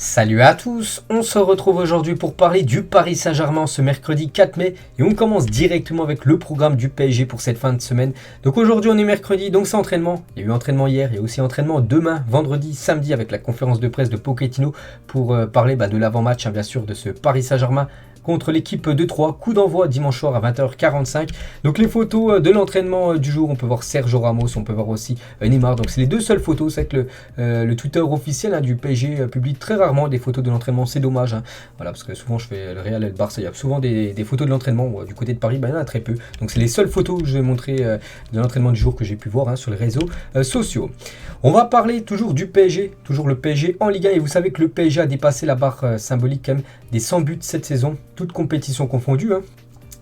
Salut à tous, on se retrouve aujourd'hui pour parler du Paris Saint-Germain ce mercredi 4 mai et on commence directement avec le programme du PSG pour cette fin de semaine. Donc aujourd'hui on est mercredi, donc c'est entraînement, il y a eu entraînement hier, il y a aussi entraînement demain, vendredi, samedi avec la conférence de presse de Pochettino pour parler de l'avant-match bien sûr de ce Paris Saint-Germain contre l'équipe de Troyes. Coup d'envoi dimanche soir à 20h45. Donc les photos de l'entraînement du jour, on peut voir Sergio Ramos, on peut voir aussi Neymar. Donc c'est les deux seules photos. C'est que le Twitter officiel du PSG publie très rarement des photos de l'entraînement. C'est dommage. Voilà, parce que souvent je fais le Real et le Barça, il y a souvent des photos de l'entraînement. Du côté de Paris, il y en a très peu. Donc c'est les seules photos que je vais montrer de l'entraînement du jour que j'ai pu voir sur les réseaux sociaux. On va parler toujours du PSG, toujours le PSG en Ligue 1. Et vous savez que le PSG a dépassé la barre symbolique quand même des 100 buts cette saison, toutes compétitions confondues.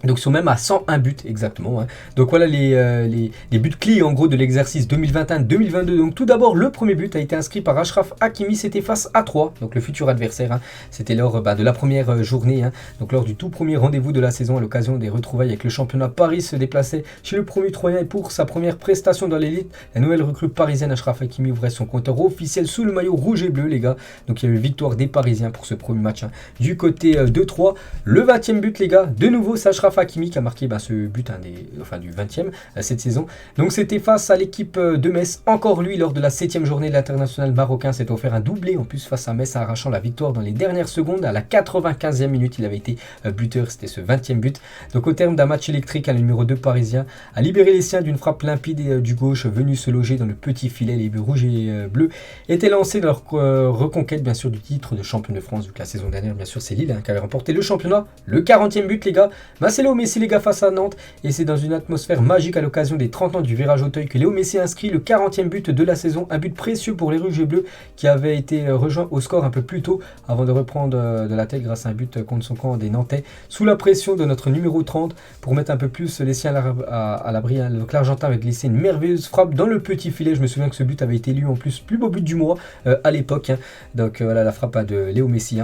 Donc ils sont même à 101 buts exactement. Donc voilà les buts clés en gros de l'exercice 2021-2022. Donc tout d'abord le premier but a été inscrit par Achraf Hakimi, c'était face à Troyes, donc le futur adversaire. C'était lors de la première journée, donc lors du tout premier rendez-vous de la saison à l'occasion des retrouvailles avec le championnat. Paris se déplaçait chez le premier Troyen et pour sa première prestation dans l'élite, la nouvelle recrue parisienne Achraf Hakimi ouvrait son compteur officiel sous le maillot rouge et bleu les gars. Donc il y a eu victoire des Parisiens pour ce premier match. Du côté de Troyes, le 20e but les gars, de nouveau c'est Achraf Hakimi qui a marqué ce but du 20e cette saison. Donc c'était face à l'équipe de Metz. Encore lui, lors de la 7e journée de l'international marocain, s'est offert un doublé en plus face à Metz, arrachant la victoire dans les dernières secondes. À la 95e minute, il avait été buteur. C'était ce 20e but. Donc au terme d'un match électrique, le numéro 2 parisien a libéré les siens d'une frappe limpide du gauche venu se loger dans le petit filet. Les buts rouges et bleus étaient lancés dans leur reconquête bien sûr du titre de champion de France. Vu que la saison dernière, bien sûr, c'est Lille qui avait remporté le championnat. Le 40e but les gars, c'est Léo Messi les gars face à Nantes et c'est dans une atmosphère magique à l'occasion des 30 ans du virage Auteuil que Léo Messi inscrit le 40e but de la saison, un but précieux pour les Rouges et Bleus qui avait été rejoint au score un peu plus tôt avant de reprendre de la tête grâce à un but contre son camp des Nantais sous la pression de notre numéro 30 pour mettre un peu plus les siens à l'abri. Donc l'Argentin avait glissé une merveilleuse frappe dans le petit filet. Je me souviens que ce but avait été élu en plus beau but du mois à l'époque. Donc voilà la frappe de Léo Messi.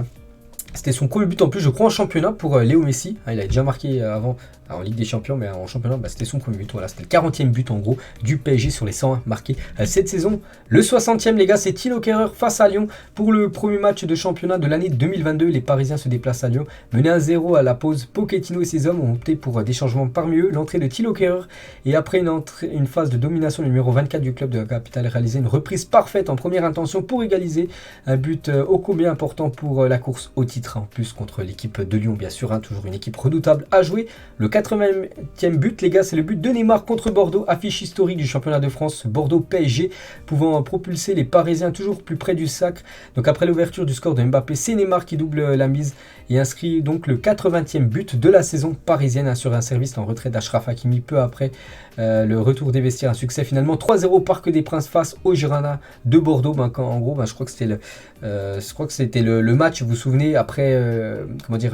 C'était son premier but en plus, je crois, en championnat pour Léo Messi. Il avait déjà marqué avant en Ligue des Champions, mais en championnat, c'était son premier but. Voilà, c'était le 40e but en gros du PSG sur les 101 marqués cette saison. Le 60e, les gars, c'est Thilo Kehrer face à Lyon pour le premier match de championnat de l'année 2022. Les Parisiens se déplacent à Lyon. Menés 1-0 à la pause, Pochettino et ses hommes ont opté pour des changements parmi eux. L'entrée de Thilo Kehrer et après une phase de domination, le numéro 24 du club de la capitale réalisé une reprise parfaite en première intention pour égaliser. Un but ô combien important pour la course au titre. En plus contre l'équipe de Lyon, bien sûr, toujours une équipe redoutable à jouer. Le 80e but, les gars, c'est le but de Neymar contre Bordeaux, affiche historique du championnat de France. Bordeaux PSG pouvant propulser les Parisiens toujours plus près du sacre. Donc après l'ouverture du score de Mbappé, c'est Neymar qui double la mise et inscrit donc le 80e but de la saison parisienne sur un service en retrait d'Achraf Hakimi peu après le retour des vestiaires. Un succès finalement 3-0 au Parc des Princes face au Girondins de Bordeaux. En gros, je crois que c'était le match, vous vous souvenez, après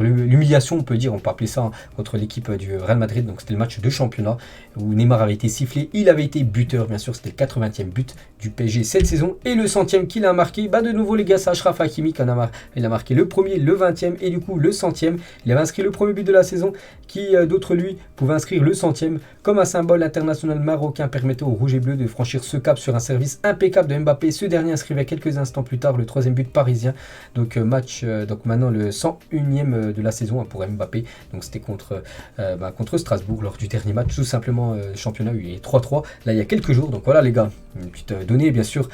l'humiliation, on peut appeler ça, contre l'équipe du Real Madrid. Donc c'était le match de championnat où Neymar avait été sifflé, il avait été buteur, bien sûr, c'était le 80e but du PSG cette saison et le 100e qu'il a marqué. De nouveau les gars, c'est Achraf Hakimi qui il a marqué le premier, le 20e et du coup le 100e. Il avait inscrit le premier but de la saison, qui d'autres lui pouvait inscrire le 100e comme un symbole international marocain permettant aux Rouges et Bleus de franchir ce cap sur un service impeccable de Mbappé. Ce dernier inscrivait quelques instants plus tard le 3e but parisien. Donc maintenant le 101e de la saison pour Mbappé. Donc c'était contre Strasbourg lors du dernier match, tout simplement championnat, il est 3-3 là il y a quelques jours. Donc voilà les gars, une petite donnée bien sûr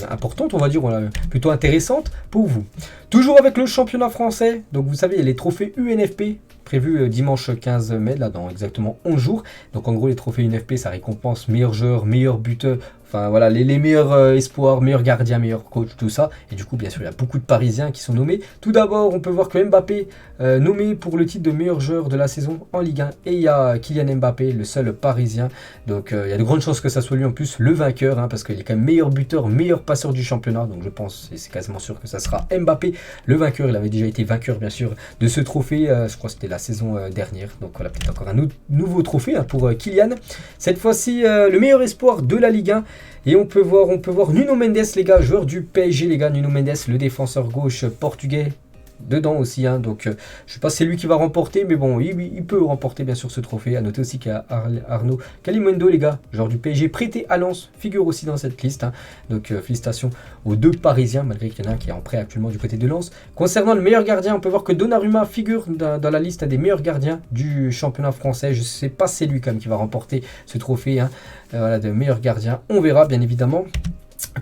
importante, on va dire, plutôt intéressante pour vous. Toujours avec le championnat français, donc vous savez il y a les trophées UNFP prévu dimanche 15 mai, là dans exactement 11 jours. Donc en gros les trophées UNFP ça récompense meilleur joueur, meilleur buteur, enfin voilà les meilleurs espoirs, meilleurs gardiens, meilleurs coachs, tout ça. Et du coup bien sûr il y a beaucoup de Parisiens qui sont nommés. Tout d'abord on peut voir que Mbappé nommé pour le titre de meilleur joueur de la saison en Ligue 1. Et il y a Kylian Mbappé, le seul Parisien. Donc il y a de grandes chances que ça soit lui en plus le vainqueur, parce qu'il est quand même meilleur buteur, meilleur passeur du championnat. Donc je pense, et c'est quasiment sûr que ça sera Mbappé le vainqueur. Il avait déjà été vainqueur bien sûr de ce trophée, je crois que c'était la saison dernière. Donc voilà, peut-être encore un nouveau trophée pour Kylian. Cette fois-ci le meilleur espoir de la Ligue 1. Et on peut voir Nuno Mendes les gars, joueur du PSG les gars. Nuno Mendes, le défenseur gauche portugais, dedans aussi, hein, donc je sais pas si c'est lui qui va remporter, mais bon, il peut remporter bien sûr ce trophée. À noter aussi qu'il y a Arnaud Kalimundo, les gars, joueur du PSG prêté à Lens, figure aussi dans cette liste, hein. Donc félicitations aux deux Parisiens, malgré qu'il y en a un qui est en prêt actuellement du côté de Lens. Concernant le meilleur gardien, on peut voir que Donnarumma figure dans la liste des meilleurs gardiens du championnat français. Je sais pas si c'est lui quand même qui va remporter ce trophée, hein, voilà, de meilleur gardien, on verra bien évidemment.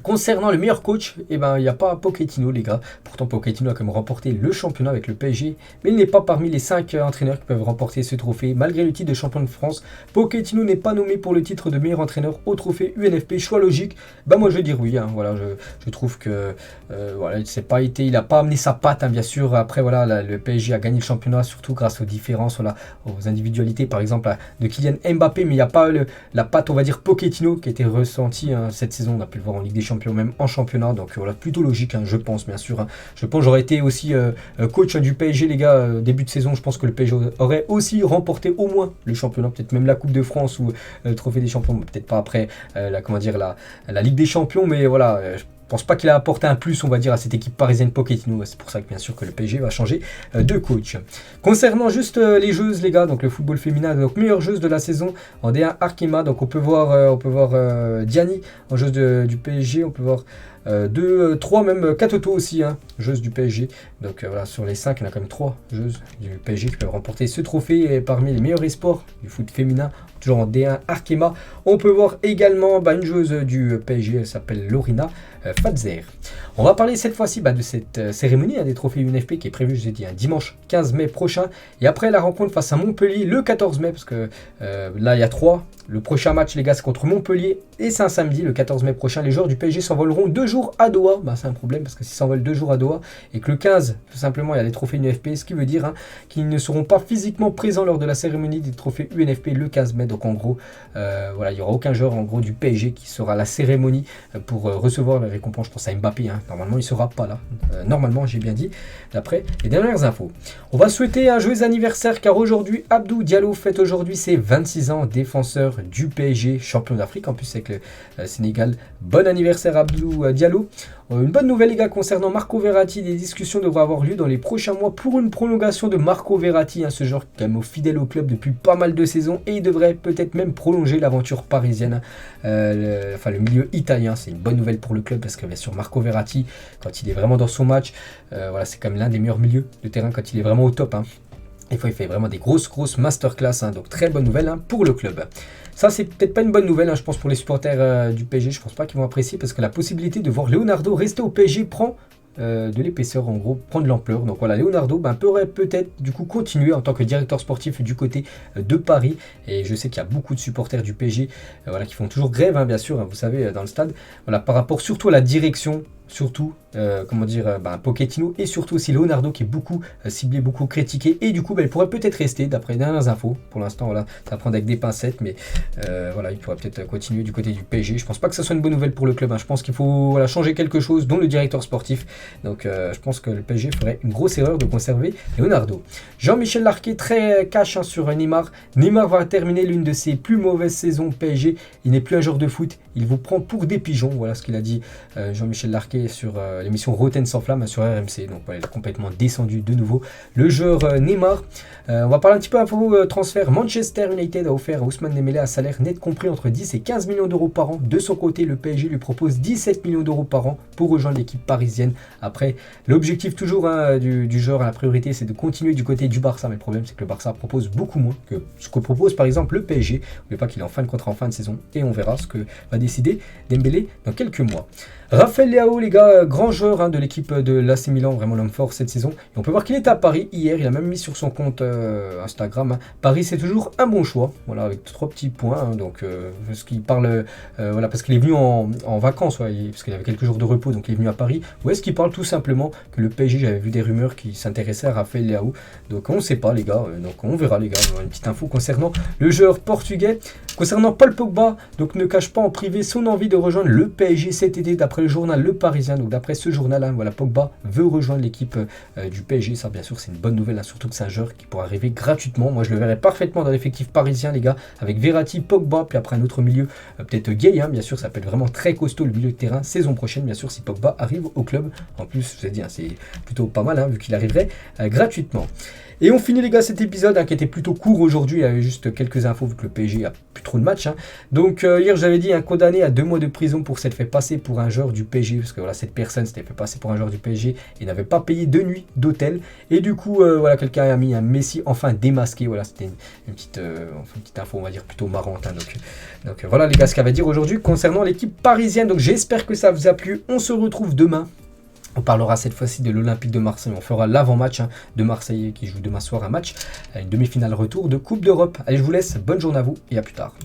Concernant le meilleur coach, il n'y a pas Pochettino, les gars. Pourtant, Pochettino a quand même remporté le championnat avec le PSG, mais il n'est pas parmi les 5 entraîneurs qui peuvent remporter ce trophée. Malgré le titre de champion de France, Pochettino n'est pas nommé pour le titre de meilleur entraîneur au trophée UNFP. Choix logique, moi je vais dire oui, hein. Voilà, je trouve que voilà, il n'a pas amené sa patte, hein, bien sûr. Après, voilà, le PSG a gagné le championnat, surtout grâce aux différences, voilà, aux individualités, par exemple, de Kylian Mbappé, mais il n'y a pas la patte, on va dire, Pochettino qui a été ressentie, hein, cette saison. On a pu le voir en Ligue des Champions, même en championnat, donc voilà, plutôt logique, hein, je pense, bien sûr, hein. Je pense j'aurais été aussi coach du PSG, les gars, début de saison, je pense que le PSG aurait aussi remporté au moins le championnat, peut-être même la Coupe de France ou le Trophée des Champions, peut-être pas après la Ligue des Champions, mais voilà, je pense pas qu'il a apporté un plus, on va dire, à cette équipe parisienne Pochettino. C'est pour ça que bien sûr que le PSG va changer de coach. Concernant juste les joueuses, les gars, donc le football féminin, donc meilleure joueuse de la saison en D1 Arkema. Donc on peut voir Diani en joueuse du PSG, on peut voir 2, 3, même Katoto aussi, hein, joueuse du PSG. Donc voilà, sur les 5, il y en a quand même 3 joueuses du PSG qui peuvent remporter ce trophée. Et parmi les meilleurs espoirs du foot féminin, toujours en D1 Arkema, on peut voir également une joueuse du PSG, elle s'appelle Lorina Fadzer. On va parler cette fois-ci de cette cérémonie, des trophées UNFP qui est prévue, je vous ai dit, un dimanche 15 mai prochain. Et après la rencontre face à Montpellier le 14 mai, parce que là il y a 3. Le prochain match, les gars, c'est contre Montpellier et c'est un samedi, le 14 mai prochain. Les joueurs du PSG s'envoleront 2 jours à Doha. C'est un problème parce que s'ils s'envolent 2 jours à Doha et que le 15, tout simplement, il y a les trophées UNFP, ce qui veut dire qu'ils ne seront pas physiquement présents lors de la cérémonie des trophées UNFP le 15 mai. Donc en gros, voilà, il n'y aura aucun joueur en gros du PSG qui sera à la cérémonie pour recevoir la récompense. Je pense à Mbappé, hein. Normalement, il ne sera pas là. Normalement, j'ai bien dit, d'après les dernières infos. On va souhaiter un joyeux anniversaire car aujourd'hui, Abdou Diallo fête aujourd'hui ses 26 ans, défenseur du PSG, champion d'Afrique en plus avec le Sénégal. Bon anniversaire Abdou Diallo. Une bonne nouvelle, les gars, concernant Marco Verratti. Des discussions devraient avoir lieu dans les prochains mois pour une prolongation de Marco Verratti, ce joueur quand même fidèle au club depuis pas mal de saisons, et il devrait peut-être même prolonger l'aventure parisienne, le milieu italien. C'est une bonne nouvelle pour le club parce que bien sûr Marco Verratti, quand il est vraiment dans son match, voilà, c'est quand même l'un des meilleurs milieux de terrain quand il est vraiment au top, hein. Des fois, il fait vraiment des grosses masterclass, hein, donc très bonne nouvelle, hein, pour le club. Ça, c'est peut-être pas une bonne nouvelle, hein, je pense, pour les supporters du PSG. Je pense pas qu'ils vont apprécier parce que la possibilité de voir Leonardo rester au PSG prend de l'épaisseur, en gros, prend de l'ampleur. Donc voilà, Leonardo pourrait peut-être du coup continuer en tant que directeur sportif du côté de Paris. Et je sais qu'il y a beaucoup de supporters du PSG voilà, qui font toujours grève, hein, bien sûr, hein, vous savez, dans le stade. Voilà, par rapport surtout à la direction. Surtout, Pochettino et surtout aussi Leonardo qui est beaucoup ciblé, beaucoup critiqué. Et du coup, il pourrait peut-être rester d'après les dernières infos. Pour l'instant, voilà, ça va prendre avec des pincettes, mais voilà, il pourrait peut-être continuer du côté du PSG. Je pense pas que ce soit une bonne nouvelle pour le club, hein. Je pense qu'il faut changer quelque chose, dont le directeur sportif. Donc, je pense que le PSG ferait une grosse erreur de conserver Leonardo. Jean-Michel Larquet, très cash, hein, sur Neymar. Neymar va terminer l'une de ses plus mauvaises saisons PSG. Il n'est plus un joueur de foot. Il vous prend pour des pigeons. Voilà ce qu'il a dit Jean-Michel Larquet sur l'émission Rotten sans flamme sur RMC. Donc voilà, il a complètement descendu de nouveau le joueur Neymar. On va parler un petit peu à vos transferts. Manchester United a offert à Ousmane Dembélé un salaire net compris entre 10 et 15 millions d'euros par an. De son côté, le PSG lui propose 17 millions d'euros par an pour rejoindre l'équipe parisienne. Après, l'objectif toujours, hein, du joueur à la priorité, c'est de continuer du côté du Barça. Mais le problème, c'est que le Barça propose beaucoup moins que ce que propose par exemple le PSG. N'oubliez pas qu'il est en fin de contrat en fin de saison et on verra ce que va décider Dembélé dans quelques mois. Raphaël Leao, les gars, grand joueur, hein, de l'équipe de l'AC Milan, vraiment l'homme fort cette saison. Et on peut voir qu'il est à Paris hier, il a même mis sur son compte Instagram, hein. Paris, c'est toujours un bon choix, voilà, avec 3 petits points, hein, donc parce qu'il parle, voilà, parce qu'il est venu en vacances, ouais, parce qu'il avait quelques jours de repos, donc il est venu à Paris. Ou est-ce qu'il parle tout simplement que le PSG, j'avais vu des rumeurs qui s'intéressaient à Raphaël Leao, donc on ne sait pas, les gars, donc on verra, les gars. Une petite info concernant le joueur portugais. Concernant Paul Pogba, donc ne cache pas en privé son envie de rejoindre le PSG cet été. D'après le journal Le Parisien. Donc d'après ce journal, hein, voilà, Pogba veut rejoindre l'équipe du PSG. Ça, bien sûr, c'est une bonne nouvelle, hein, surtout que c'est un joueur qui pourra arriver gratuitement. Moi, je le verrais parfaitement dans l'effectif parisien, les gars, avec Verratti, Pogba, puis après un autre milieu, peut-être Gay, hein, bien sûr, ça peut être vraiment très costaud le milieu de terrain saison prochaine, bien sûr, si Pogba arrive au club. En plus, je vous ai dit, hein, c'est plutôt pas mal, hein, vu qu'il arriverait gratuitement. Et on finit les gars cet épisode, hein, qui était plutôt court aujourd'hui, il y avait juste quelques infos vu que le PSG a plus trop de matchs. Hein. Donc hier j'avais dit un condamné à 2 mois de prison pour s'être fait passer pour un joueur du PSG, parce que voilà, cette personne s'était fait passer pour un joueur du PSG et n'avait pas payé 2 nuits d'hôtel. Et du coup voilà, quelqu'un a mis un Messi enfin démasqué, voilà, c'était une petite info on va dire plutôt marrante. Hein. Donc voilà les gars ce qu'il y avait à dire aujourd'hui concernant l'équipe parisienne. Donc j'espère que ça vous a plu, on se retrouve demain. On parlera cette fois-ci de l'Olympique de Marseille. On fera l'avant-match de Marseille qui joue demain soir un match, une demi-finale retour de Coupe d'Europe. Allez, je vous laisse. Bonne journée à vous et à plus tard.